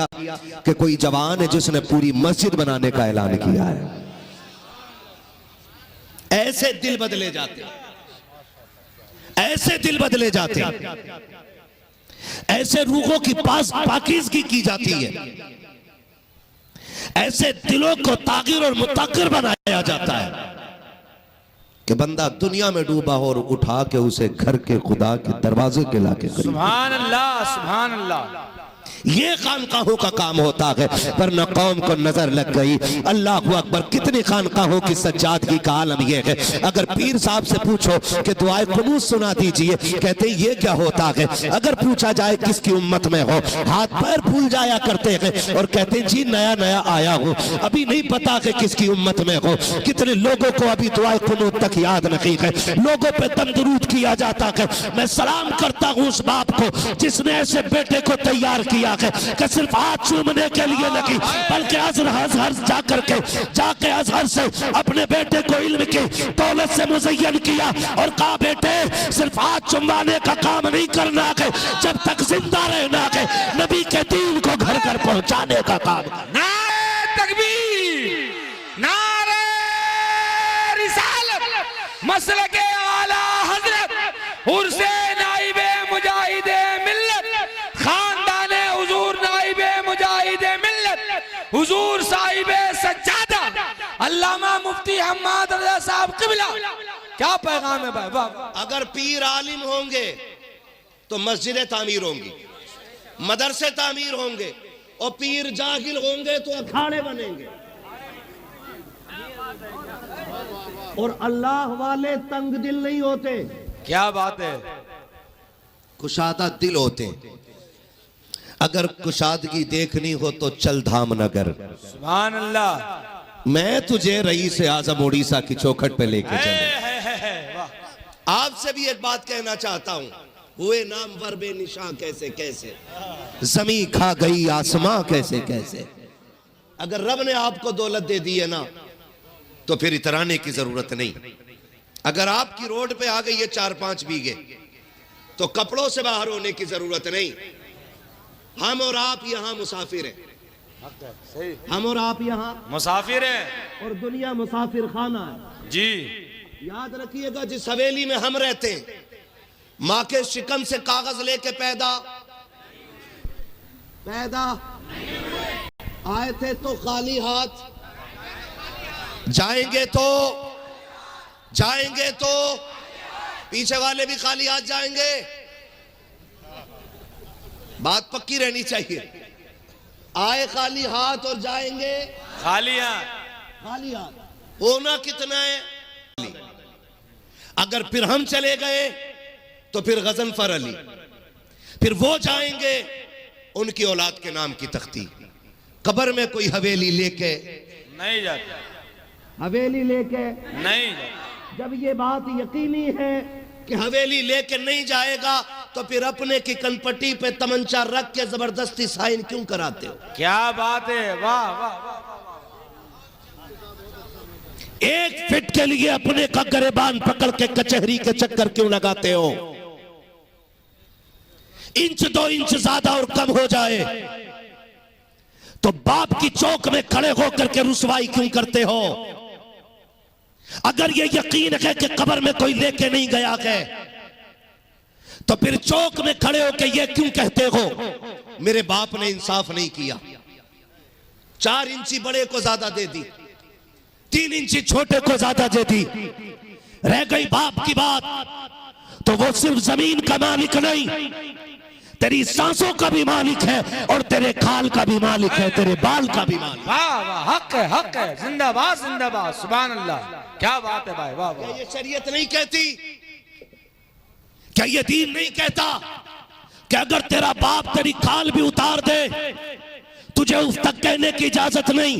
कि कोई जवान है जिसने पूरी मस्जिद बनाने का ऐलान किया है। ऐसे दिल बदले जाते, ऐसे दिल बदले जाते, ऐसे रूहों की पाकीज़गी की जाती है, ऐसे दिलों को तागिर और मुताकिर बनाया जाता है कि बंदा दुनिया में डूबा हो और उठा के उसे घर के खुदा के दरवाजे के लाके करीब। सुभान अल्लाह, सुभान अल्लाह। ये खानकाहों का काम होता है, पर न कौम को नजर लग गई। अल्लाह अकबर, कितनी खानकाहों की सज्जादगी का आलम यह है। अगर पीर साहब से पूछो कि दुआए कुनूत सुना दीजिए, कहते हैं ये क्या होता है। अगर पूछा जाए किसकी उम्मत में हो, हाथ पैर फूल जाया करते हैं और कहते हैं जी नया नया आया हो, अभी नहीं पता कि किसकी उम्मत में हो। कितने लोगों को अभी दुआए कुनूत तक याद नहीं है, लोगों पे दम दुरूद किया जाता है। मैं सलाम करता हूँ उस बाप को जिसने ऐसे बेटे को तैयार किया कि सिर्फ हाथ चूमने के लिए नहीं, बल्कि अजहर जाके अजहर से अपने बेटे को इल्म की दौलत से मुज़य्यन किया और कहा बेटे सिर्फ हाथ चुमवाने का काम नहीं करना है, जब तक जिंदा रहना है नबी के दीन को घर घर पहुंचाने का काम। नारे तकबीर, नारे रिसालत, मसलके आला हजरत हुसैन नाइबे मुजाहिदे मिल्लत, खानदाने हुजूर नाइबे मुजाहिदे मिल्लत, हुजूर साहिबे सज्जादा अल्लामा मुफ्ती हम्माद रज़ा साहब क़िबला। क्या पैगाम है भाई? वाह। अगर पीर आलिम होंगे तो मस्जिदें तामीर होंगी, मदरसे तामीर होंगे, और पीर जाहिल होंगे तो अखाड़े बनेंगे। और अल्लाह वाले तंग दिल नहीं होते, क्या बात है, कुशादा दिल होते। अगर कुशादगी देखनी हो तो चल धामनगर, सुभान अल्लाह। मैं तुझे रईस आजम उड़ीसा की चौखट पे लेके चलूं। आपसे भी एक बात कहना चाहता हूं, हुए नाम वर बेनिशां कैसे कैसे, जमी खा गई आसमां कैसे कैसे। अगर रब ने आपको दौलत दे दी है ना, तो फिर इतराने की जरूरत नहीं। अगर आपकी रोड पे आ गई है 4-5 बीघे, तो कपड़ों से बाहर होने की जरूरत नहीं। हम और आप यहाँ मुसाफिर हैं, हम और आप यहाँ मुसाफिर है और दुनिया मुसाफिर खाना है जी। याद रखिएगा, जिस हवेली में हम रहते हैं, माँ के शिकम से कागज लेके पैदा आए थे तो खाली हाथ जाएंगे तो पीछे वाले भी खाली हाथ जाएंगे। बात पक्की रहनी चाहिए, आए खाली हाथ और जाएंगे खाली हाथ। होना कितना है? अगर फिर हम चले गए तो फिर गजनफर अली, फिर वो जाएंगे उनकी औलाद के नाम की तख्ती। कब्र में कोई हवेली लेके नहीं जाता, हवेली लेके नहीं जाता। जब ये बात यकीनी है कि हवेली लेके नहीं जाएगा, तो फिर अपने की कनपट्टी पे तमंचा रख के जबरदस्ती साइन क्यों कराते हो? क्या बात है, वाह वाह वाह। एक फिट के लिए अपने का गरेबान पकड़ के कचहरी के चक्कर क्यों लगाते हो? इंच 2 इंच ज्यादा और कम हो जाए तो बाप की चौक में खड़े होकर के रुसवाई क्यों करते हो? अगर ये यकीन है कि कब्र में कोई लेके नहीं गया है, तो फिर चौक में खड़े होकर ये क्यों कहते हो मेरे बाप ने इंसाफ नहीं किया? 4 इंची बड़े को ज्यादा दे दी, 3 इंची छोटे को ज्यादा दे दी। रह गई बाप की बात, तो वो सिर्फ जमीन का मालिक नहीं, तेरी सांसों का भी मालिक है और तेरे खाल का भी मालिक है, तेरे बाल का भी मालिक। वाह वाह, हक है, जिंदाबाद जिंदाबाद, सुभान अल्लाह। क्या बात है भाई, वाह वाह। ये शरीयत नहीं कहती? क्या ये दीन नहीं कहता कि अगर तेरा बाप तेरी खाल भी उतार दे, तुझे उस तक कहने की इजाजत नहीं?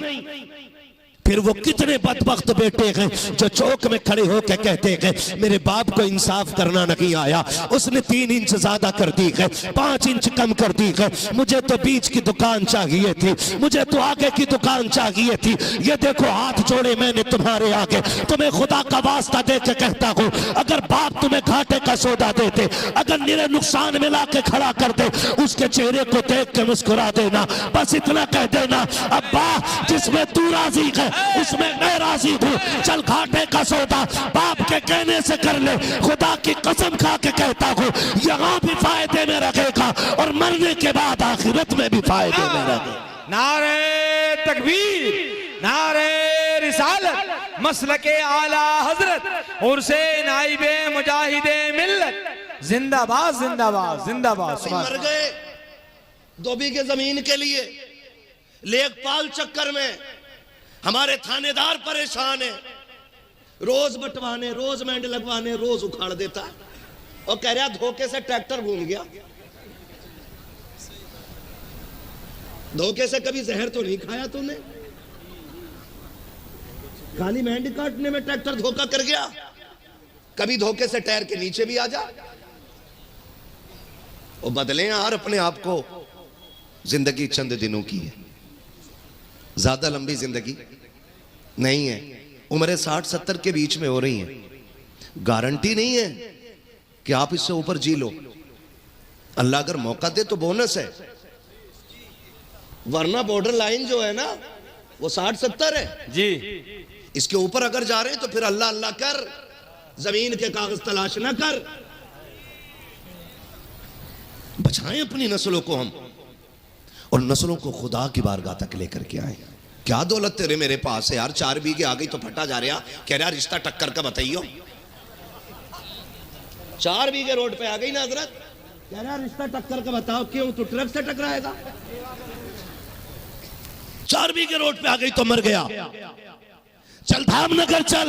फिर वो कितने बदबख्त बेटे हैं जो चौक में खड़े होकर कहते हैं मेरे बाप को इंसाफ करना नहीं आया, उसने 3 इंच ज्यादा कर दी है, 5 इंच कम कर दी है, मुझे तो बीच की दुकान चाहिए थी, मुझे तो आगे की दुकान चाहिए थी। ये देखो हाथ जोड़े मैंने तुम्हारे आगे, तुम्हें खुदा का वास्ता दे के कहता हूँ, अगर बाप तुम्हें घाटे का सौदा देते, अगर निरे नुकसान में ला के खड़ा कर दे, उसके चेहरे को देख के मुस्कुरा देना, बस इतना कह देना अब्बा जिसमें तू राजी है उसमें मैं राजी हूँ, चल घाटे का सौदा बाप के कहने से कर ले। खुदा की कसम खा के कहता हूँ यहाँ भी फायदे में रखेगा और मरने के बाद आखिरत में भी फायदे में रखेगा। नारे तकबीर, नारे रिसालत, मसलके आला हजरत उर्से नाइबे मुजाहिदे मिल्लत, जिंदाबाद जिंदाबाद जिंदाबाद। मर गए 2 बीघे जमीन के लिए, लेखपाल चक्कर में हमारे थानेदार परेशान है, रोज बंटवाने, रोज मेंढ लगवाने, रोज उखाड़ देता और कह रहा धोखे से ट्रैक्टर भूल गया। धोखे से कभी जहर तो नहीं खाया तूने? खाली मेंढ काटने में ट्रैक्टर धोखा कर गया, कभी धोखे से टायर के नीचे भी आ जा। और बदले यार अपने आप को, जिंदगी चंद दिनों की है, ज्यादा लंबी जिंदगी नहीं है। उम्रें 60-70 के बीच में हो रही हैं, गारंटी नहीं है कि आप इससे ऊपर जी लो। अल्लाह अगर मौका दे तो बोनस है, वरना बॉर्डर लाइन जो है ना वो 60-70 है जी। इसके ऊपर अगर जा रहे हैं तो फिर अल्लाह अल्लाह कर, जमीन के कागज तलाश ना कर। बचाएं अपनी नस्लों को हम, और नस्लों को खुदा की बारगाह तक लेकर के आए। क्या दौलत तेरे मेरे पास है यार, 4 बीघे आ गई तो फटा जा रहा, कह रहा रिश्ता टक्कर का बताइयो। 4 बीघे रोड पे आ गई ना हजरत, कह रहा रिश्ता टक्कर का बताओ, क्यों तू ट्रक से टकराएगा? 4 बीघे रोड पे आ गई तो मर गया। चल धामनगर चल,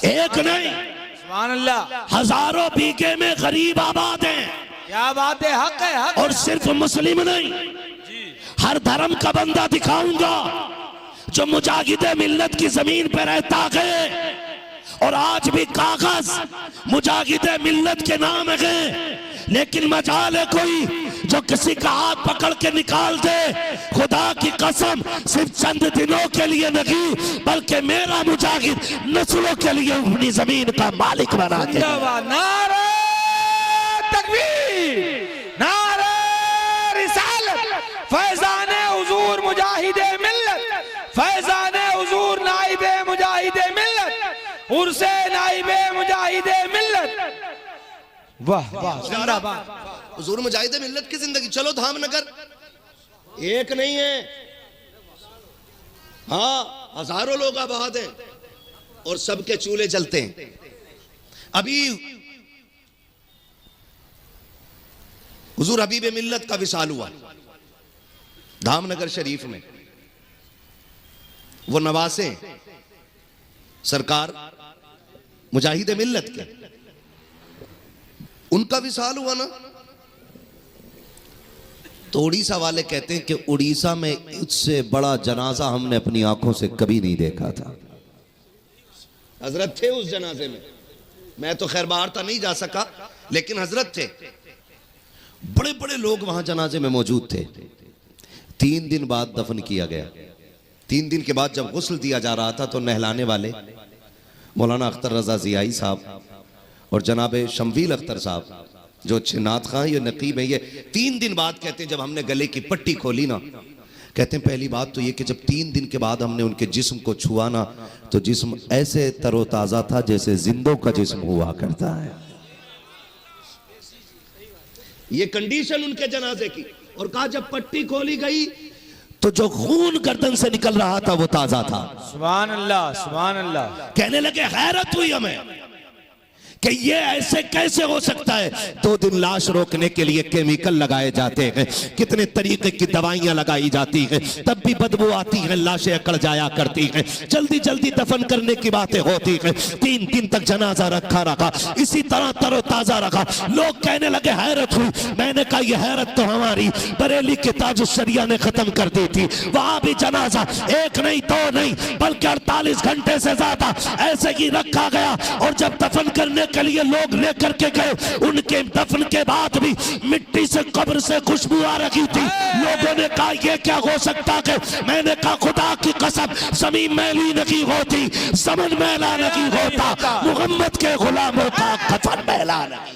एक नहीं सुभान अल्लाह, हजारों बीघे में गरीब आबाद हैं। क्या बात है, हक है हक। और सिर्फ मुस्लिम नहीं, हर धर्म का बंदा दिखाऊंगा जो मुजाहिदे मिल्लत की जमीन पे रहता है और आज भी कागज मुजाहिदे मिल्लत के नाम है, लेकिन मजाल है कोई जो किसी का हाथ पकड़ के निकाल दे। खुदा की कसम सिर्फ चंद दिनों के लिए नहीं, बल्कि मेरा मुजाहिद नस्लों के लिए अपनी जमीन का मालिक बना के। नारे तकबीर, नारे रिसालत, फैजाने हुजूर मुजाहिदे मिल्लत, फैजाने हुजूर नाइबे मुजाहिदे मिल्लत, उर्से नाइबे मुजाहिदे मिल्लत। वाह वाह, जिंदाबाद। हुजूर मुजाहिदे मिल्लत की जिंदगी। चलो धामनगर एक नहीं है, हाँ हजारों लोग आबाद हैं और सबके चूल्हे जलते हैं। अभी हुजूर हबीब मिल्लत का विसाल हुआ धामनगर शरीफ में। वो नवासे सरकार मुजाहिदे मिल्लत के, उनका विसाल हुआ ना, तो उड़ीसा वाले कहते हैं कि उड़ीसा में इससे बड़ा जनाजा हमने अपनी आंखों से कभी नहीं देखा था। हजरत थे उस जनाजे में, मैं तो खैर बाहर था नहीं जा सका, लेकिन हजरत थे, बड़े बड़े लोग वहां जनाजे में मौजूद थे। 3 दिन बाद दफन किया गया। 3 दिन के बाद जब गुस्ल दिया जा रहा था तो नहलाने वाले मौलाना अख्तर रजा जियाई साहब और जनाब शमवील अख्तर साहब जो अच्छे नात खां, ये नकीब है, ये 3 दिन बाद कहते हैं जब हमने गले की पट्टी खोली ना, कहते हैं पहली बात तो ये कि जब 3 दिन के बाद हमने उनके जिस्म को छुआ ना, तो जिस्म ऐसे तरोताजा था जैसे जिंदों का जिस्म हुआ करता है। ये कंडीशन उनके जनाजे की। और कहा जब पट्टी खोली गई तो जो खून गर्दन से निकल रहा था वो ताजा था। सुभान अल्लाह, सुभान अल्लाह। कहने लगे हैरत हुई हमें कि ये ऐसे कैसे हो सकता है। 2 दिन लाश रोकने के लिए केमिकल लगाए जाते हैं, कितने तरीके की दवाइयां लगाई जाती हैं, तब भी बदबू आती है, लाशें अकड़ जाया करती हैं, जल्दी जल्दी दफन करने की बातें होती हैं। 3 दिन तक जनाजा रखा इसी तरह तरोताजा रखा। लोग कहने लगे हैरत हुई। मैंने कहा यह हैरत तो हमारी बरेली के ताजुश्शरिया ने खत्म कर दी थी। वहां भी जनाजा 1 नहीं 2 नहीं बल्कि 48 घंटे से ज्यादा ऐसे ही रखा गया। और जब दफन करने के लिए लोग लेकर के गए, उनके दफन के बाद भी मिट्टी से कब्र से खुशबू आ रही थी। लोगों ने कहा यह क्या हो सकता है। मैंने कहा खुदा की कसम, ज़मीन मैली नहीं होती, ज़मन मैला नहीं होता, मोहम्मद के गुलामों का कफन मैला नहीं।